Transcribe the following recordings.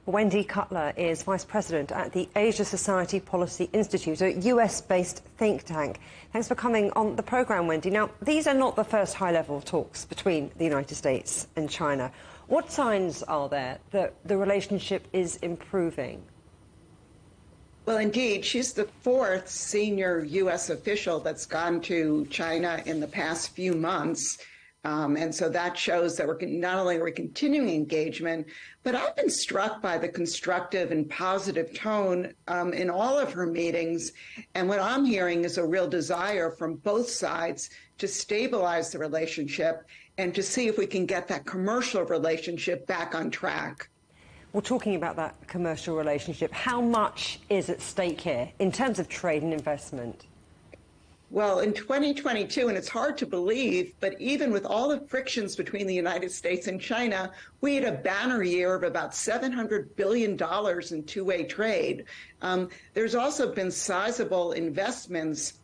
Wendy Cutler is Vice President at the Asia Society Policy Institute, a US-based think tank. Thanks for coming on the programme, Wendy. Now, these are not the first high-level talks between the United States and China. What signs are there that the relationship is improving? Well, indeed, she's the fourth senior U.S. official that's gone to China in the past few months. And so that shows that not only are we continuing engagement, but I've been struck by the constructive and positive tone in all of her meetings. And what I'm hearing is a real desire from both sides to stabilize the relationship and to see if we can get that commercial relationship back on track. Well, talking about that commercial relationship, how much is at stake here in terms of trade and investment? Well, in 2022, and it's hard to believe, but even with all the frictions between the United States and China, we had a banner year of about $700 billion in two-way trade. There's also been sizable investments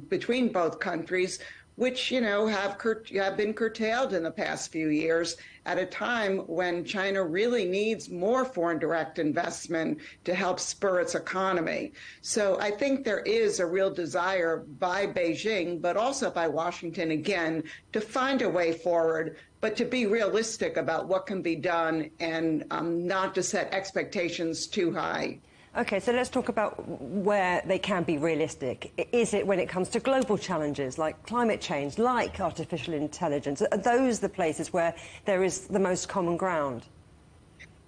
between both countries, which, have been curtailed in the past few years at a time when China really needs more foreign direct investment to help spur its economy. So I think there is a real desire by Beijing, but also by Washington, again, to find a way forward, but to be realistic about what can be done and not to set expectations too high. OK, so let's talk about where they can be realistic. Is it when it comes to global challenges like climate change, like artificial intelligence? Are those the places where there is the most common ground?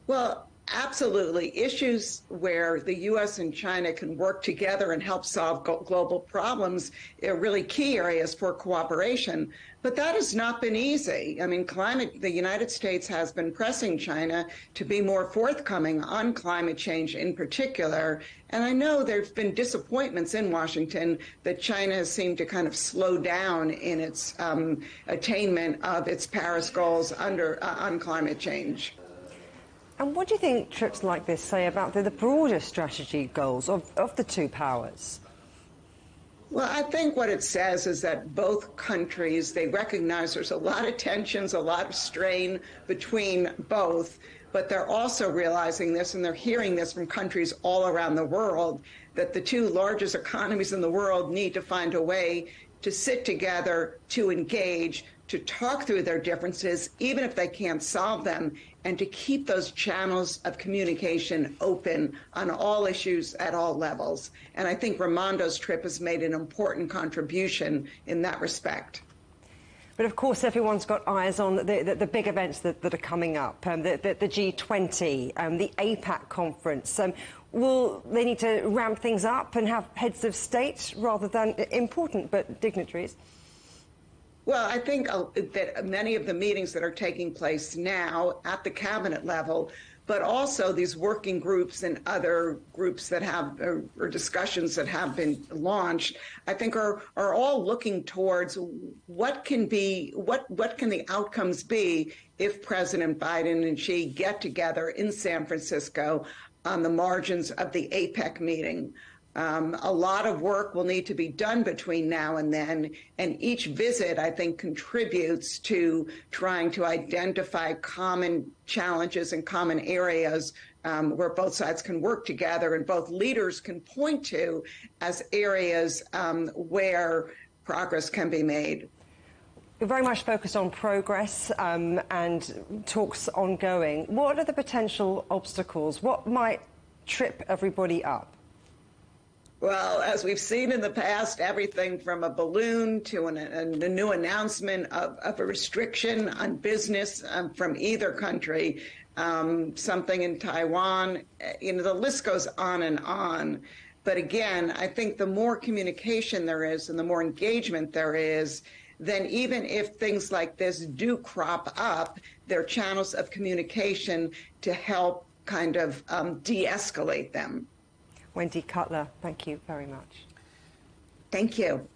Well, absolutely. Issues where the U.S. and China can work together and help solve global problems are really key areas for cooperation. But that has not been easy. I mean, the United States has been pressing China to be more forthcoming on climate change in particular. And I know there's been disappointments in Washington that China has seemed to kind of slow down in its attainment of its Paris goals on climate change. And what do you think trips like this say about the broader strategy goals of the two powers? Well, I think what it says is that both countries, they recognize there's a lot of tensions, a lot of strain between both, but they're also realizing this, and they're hearing this from countries all around the world, that the two largest economies in the world need to find a way to sit together, to engage, to talk through their differences, even if they can't solve them, and to keep those channels of communication open on all issues at all levels. And I think Raimondo's trip has made an important contribution in that respect. But of course, everyone's got eyes on the big events that are coming up, the G20, the APAC conference. Will they need to ramp things up and have heads of state rather than important but dignitaries? Well, I think that many of the meetings that are taking place now at the cabinet level, but also these working groups and other groups that have, or discussions that have been launched, I think are all looking towards what can the outcomes be if President Biden and Xi get together in San Francisco on the margins of the APEC meeting. A lot of work will need to be done between now and then, and each visit, I think, contributes to trying to identify common challenges and common areas where both sides can work together and both leaders can point to as areas where progress can be made. You're very much focused on progress and talks ongoing. What are the potential obstacles? What might trip everybody up? Well, as we've seen in the past, everything from a balloon to a new announcement of a restriction on business from either country, something in Taiwan, the list goes on and on. But again, I think the more communication there is and the more engagement there is, then even if things like this do crop up, there are channels of communication to help kind of de-escalate them. Wendy Cutler, thank you very much. Thank you.